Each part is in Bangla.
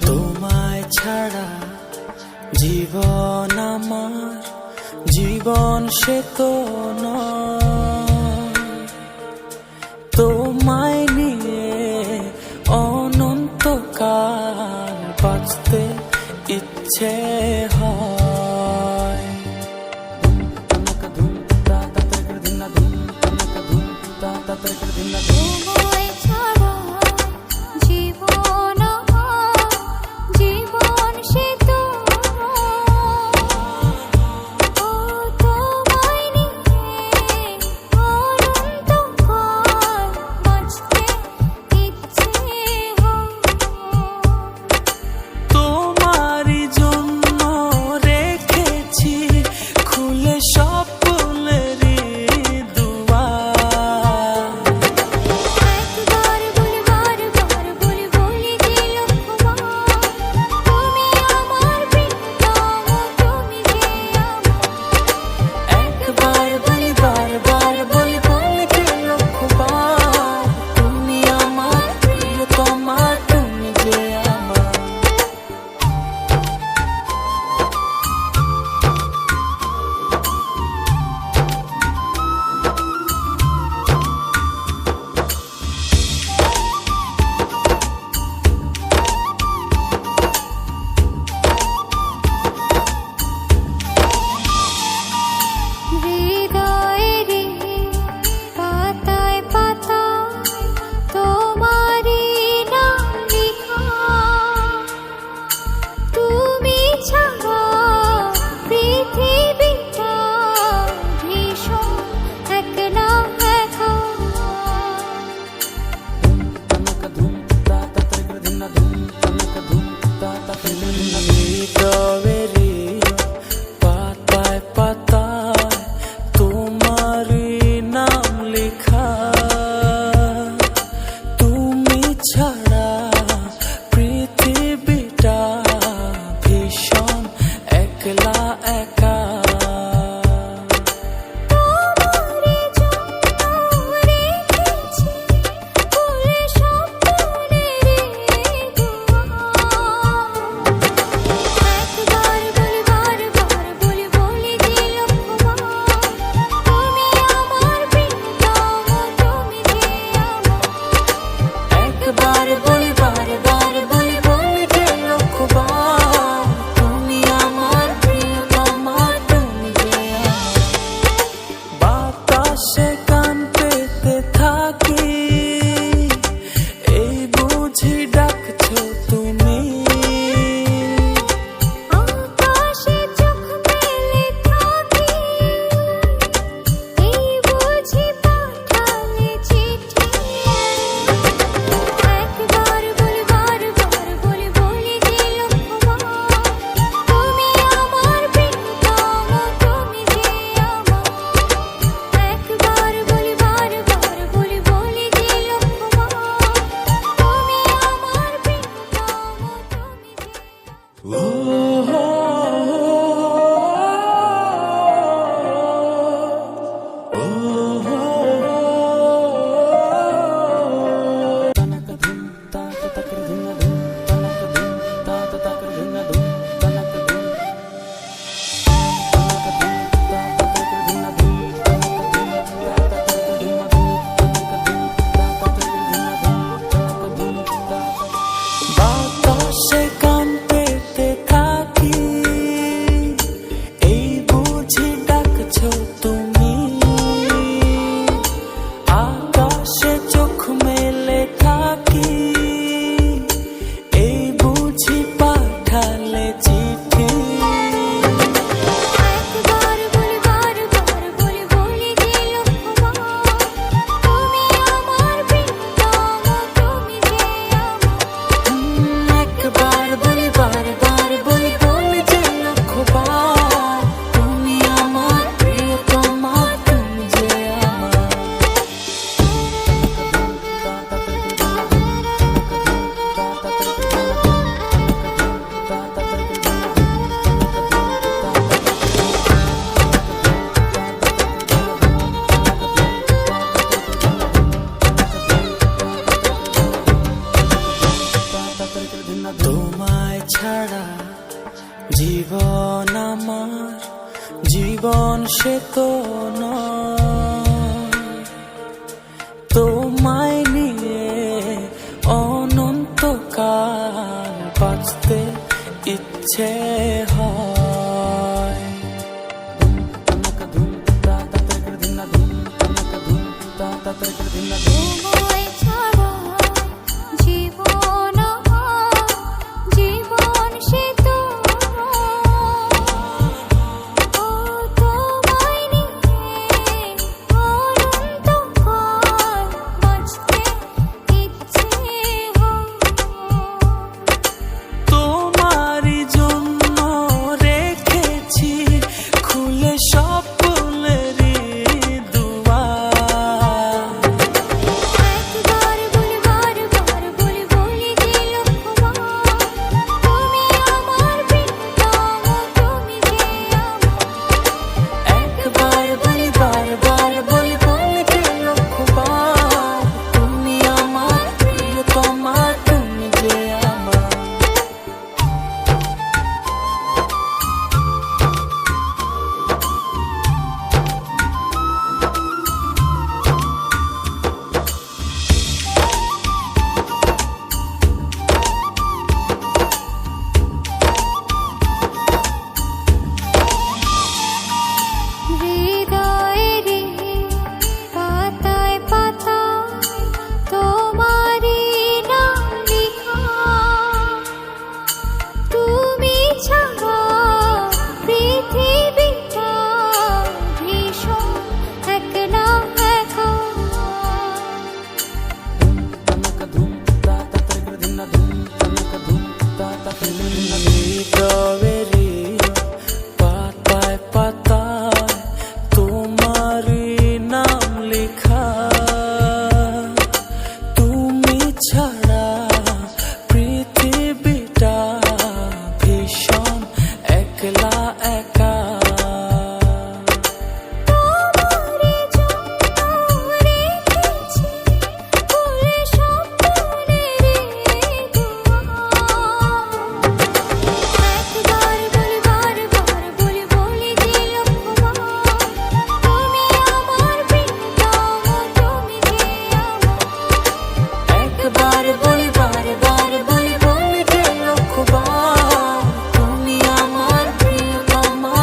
তোমায় ছাড়া জীবন আমার জীবন সে তো নয়, তোমায় নিয়ে অনন্তকাল বাঁচতে ইচ্ছে হয়। তোমায় ছাড়া জীবন আমার জীবন সে তো তোমায় নিয়ে অনন্তকাল বাঁচতে ইচ্ছে হয়। তোমারই জন্য রেখেছি খুলে স্বপ্নেরই দুয়ার। একবার বলি বারবার বলি বলি যে লক্ষ্যবার, তুমি আমার প্রিয়তম, তুমি যে আমার। একবার বলি বারবার বলি বলি যে লক্ষ্যবার, তুমি আমার প্রিয়তমা, তুমি যে আমার। হৃদয়েরই পাতায় পাতায় তোমারই নাম লেখা, তুমি ছাড়া পৃথিবীটা ভীষণ একলা একা। হৃদয়েরই পাতায় পাতায় তোমারই নাম লেখা, তুমি ছাড়া পৃথিবীটা ভীষণ একলা একা। তোমারই জন্য রেখেছি খুলে স্বপ্নেরই দুয়ার। একবার বলি বারবার বলি বলি যে লক্ষ্যবার, তুমি আমার প্রিয়তম, তুমি যে আমার। একবার বলি বারবার বলি বলি যে লক্ষ্যবার, তুমি আমার প্রিয়তমা, তুমি যে আমার। বাতাসে গান পেতে থাকি, এই বুঝি ডাকছো তুমি। আকাশে চোখ মেলে থাকি, এই বুঝি পাঠালে চিঠি। একবার বলি বারবার বলি বলি যে লক্ষ্যবার, তুমি আমার প্রিয়তম, তুমি যে আমার। একবার বলি বারবার বলি বলি যে লক্ষ্যবার, তুমি আমার প্রিয়তম, তুমি যে আমার। বলে চিঠি। একবার বলি বারবার বলি বলি যে লক্ষ্যবার, তুমি আমার প্রিয়তম, তুমি যে আমার। একবার বলি বারবার বলি বলি যে লক্ষ্যবার, তুমি আমার প্রিয়তমা, তুমি যে আমার। তোমায় ছাড়া জীবন আমার, জীবন সে তো নয়। তোমায় নিয়ে অনন্তকাল বাঁচতে ইচ্ছে হয়। তোমায় ছাড়া জীবন আমার, জীবন সে তো ও তোমায় নিয়ে অনন্তকাল বাঁচতে ইচ্ছে হয়। তোমারই জন্য রেখেছি খুলে স্বপ্নেরই দুয়ার। একবার বলি বারবার বলি বলি যে লক্ষ্যবার, তুমি আমার প্রিয়তম, তুমি যে আমার। একবার বলি বারবার বলি বলি যে লক্ষ্যবার, তুমি আমার প্রিয়তমা, তুমি যে আমার। হৃদয়েরই পাতায় পাতায় তোমারই নাম লেখা, তুমি ছাড়া পৃথিবীটা ভীষণ একলা একা। হৃদয়েরই পাতায় পাতায় তোমারই নাম লেখা, তুমি ছাড়া পৃথিবীটা ভীষণ একলা একা। তোমারই জন্য রেখেছি খুলে স্বপ্নেরই দুয়ার। একবার বলি বারবার বলি বলি যে লক্ষ্যবার, তুমি আমার প্রিয়তম, তুমি যে আমার। একবার বলি বারবার বলি বলি যে লক্ষ্যবার, তুমি আমার প্রিয়তমা,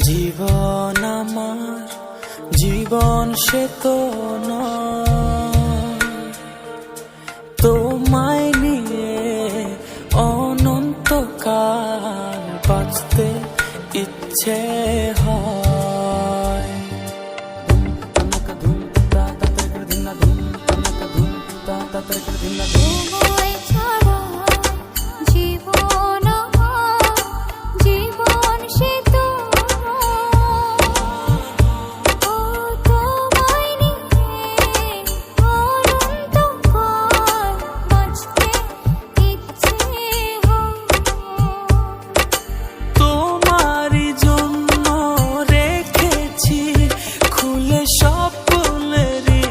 জীবন আমার জীবন সে তো নয়, তোমায় নিয়ে অনন্তকাল বাঁচতে ইচ্ছে হয়। তোমায় ছাড়া জীবন আমার, জীবন সে তো ও তোমায় নিয়ে অনন্তকাল বাঁচতে ইচ্ছে হয়। তোমারই জন্য রেখেছি খুলে স্বপ্নেরই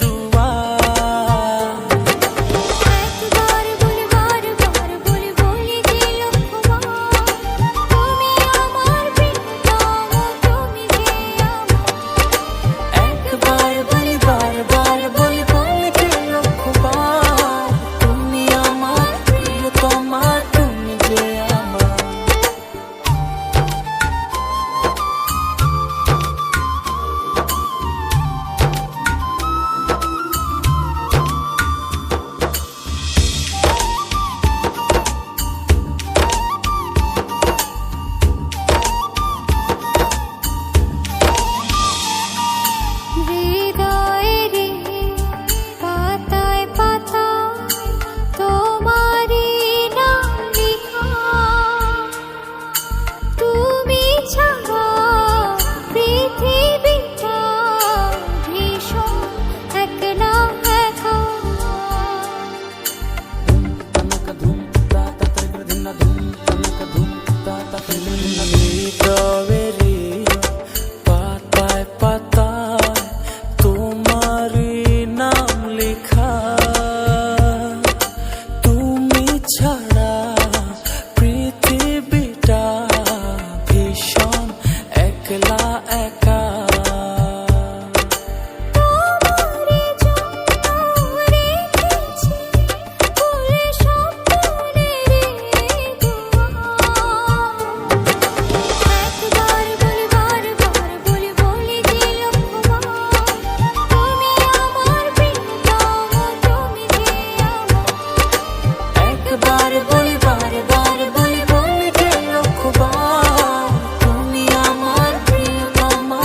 দুয়ার। একবার বলি বারবার বলি বলি যে লক্ষ্যবার, তুমি আমার প্রিয়তম, তুমি যে আমার। একবার বলি বারবার বলি বলি যে লক্ষ্যবার, তুমি আমার প্রিয়তমা, তুমি যে আমার। হৃদয়েরই পাতায় পাতায় তোমারই নাম লেখা, তুমি ছাড়া পৃথিবীটা ভীষণ একলা একা। হৃদয়েরই পাতায় পাতায় তোমারই নাম লেখা, তুমি ছাড়া পৃথিবীটা ভীষণ একলা একা। তোমারই জন্য রেখেছি খুলে স্বপ্নেরই দুয়ার। একবার বলি বারবার বলি বলি যে লক্ষ্যবার, তুমি আমার প্রিয়তম, তুমি যে আমার। একবার বলি বারবার বলি বলি যে লক্ষ্যবার, তুমি আমার প্রিয়তমা,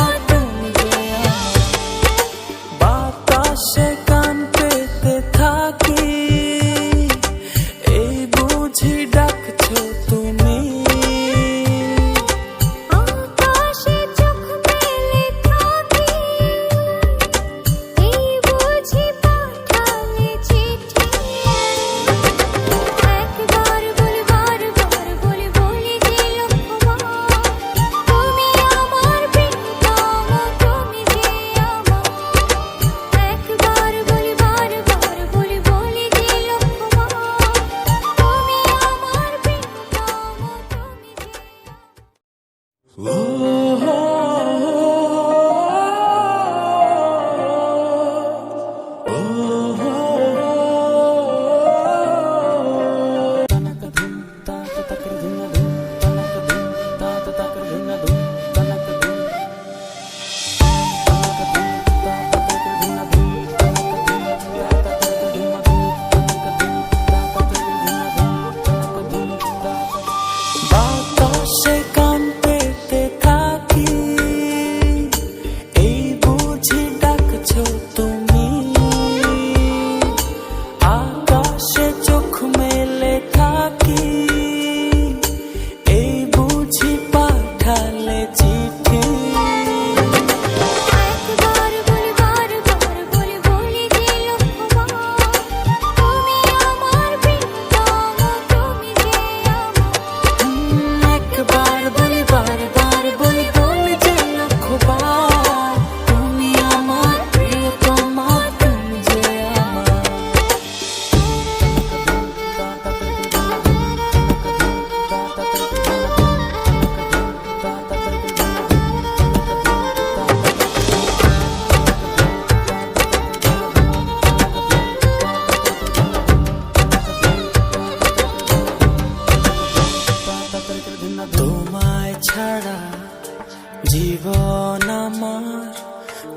জীবন আমার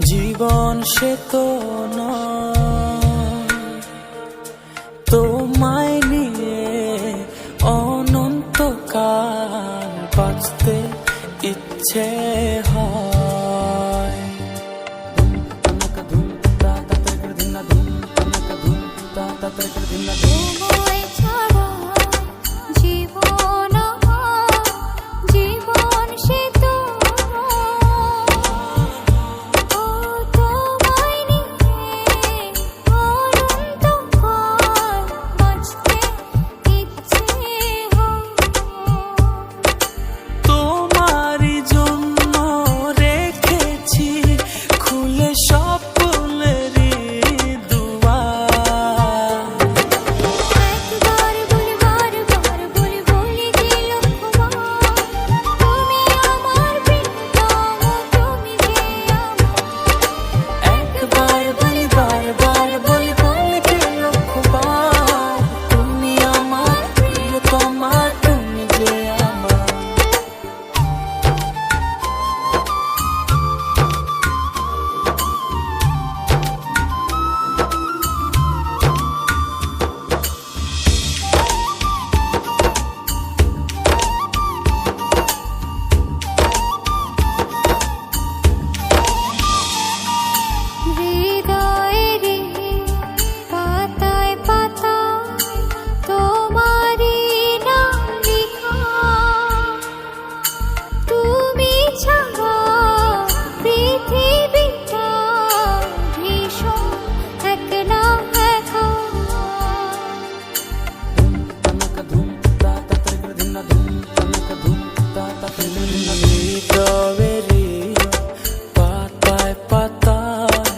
জীবন সে তো নয়, তোমায় নিয়ে অনন্তকাল বাঁচতে ইচ্ছে হয়। তোমায় ছাড়া জীবন আমার, জীবন সে তো ও তোমায় নিয়ে অনন্তকাল বাঁচতে ইচ্ছে হয়। তোমারই জন্য রেখেছি খুলে স্বপ্নেরই দুয়ার। একবার বলি বারবার বলি বলি যে লক্ষবার, তুমি আমার প্রিয়তম, তুমি যে আমার। একবার বলি বারবার বলি বলি যে লক্ষবার, তুমি আমার প্রিয়তমা, তুমি যে আমার। হৃদয়েরই পাতায় পাতায় তোমারই নাম লেখা, তুমি ছাড়া পৃথিবীটা ভীষণ একলা একা। হৃদয়েরই পাতায় পাতায়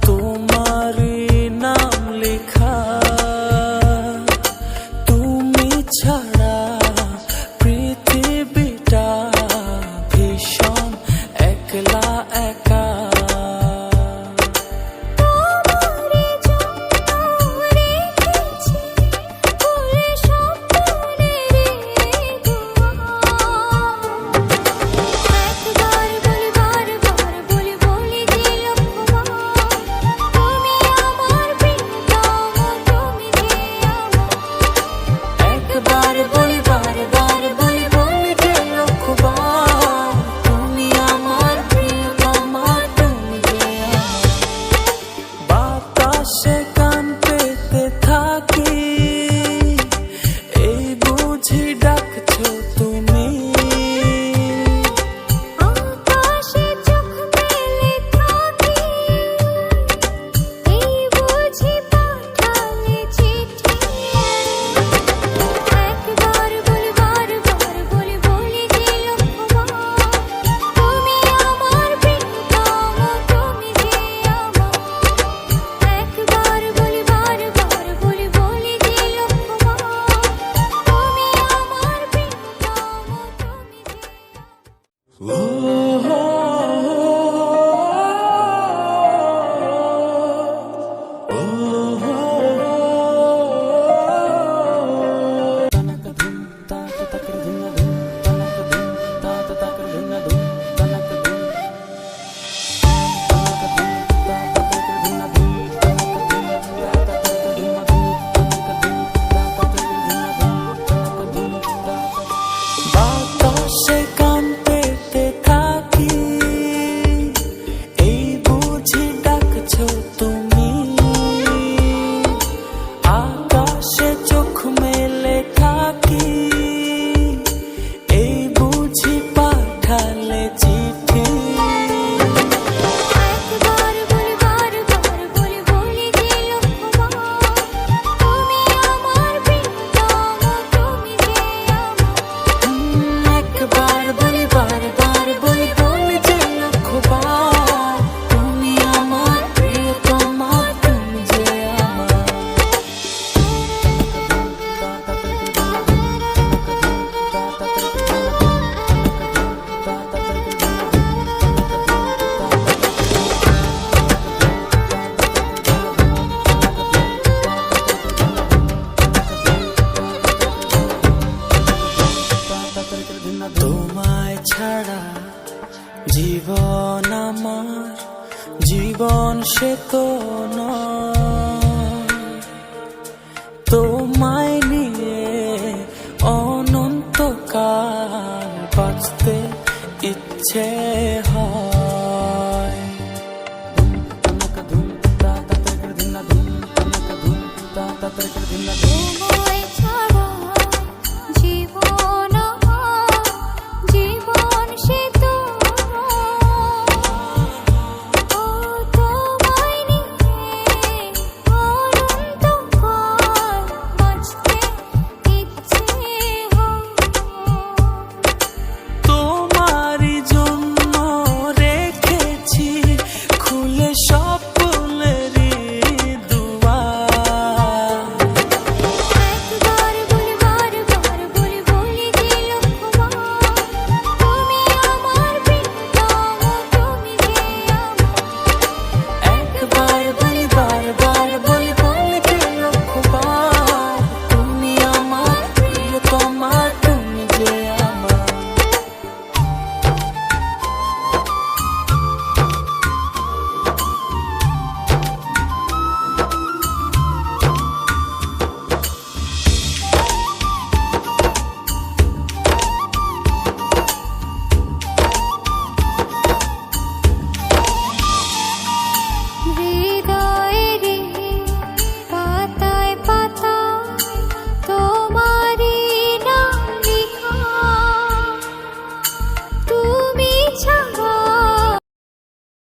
তোমারই নাম লেখা, তুমি ছাড়া পৃথিবীটা ভীষণ একলা একা। তোমারই জন্য রেখেছি খুলে স্বপ্নেরই দুয়ার। একবার বলি বারবার বলি বলি যে লক্ষবার, তুমি আমার প্রিয়তম, তুমি যে আমার। একবার বলি বারবার বলি বলি যে লক্ষবার, তুমি আমার প্রিয়তমা, জীবন আমার জীবন সে তো নয়, তোমায় নিয়ে অনন্তকাল বাঁচতে ইচ্ছে হয়। ধুম ধুম তা তা তা ধুম ধুম তা তা তা ধুম তা তা তা ধুম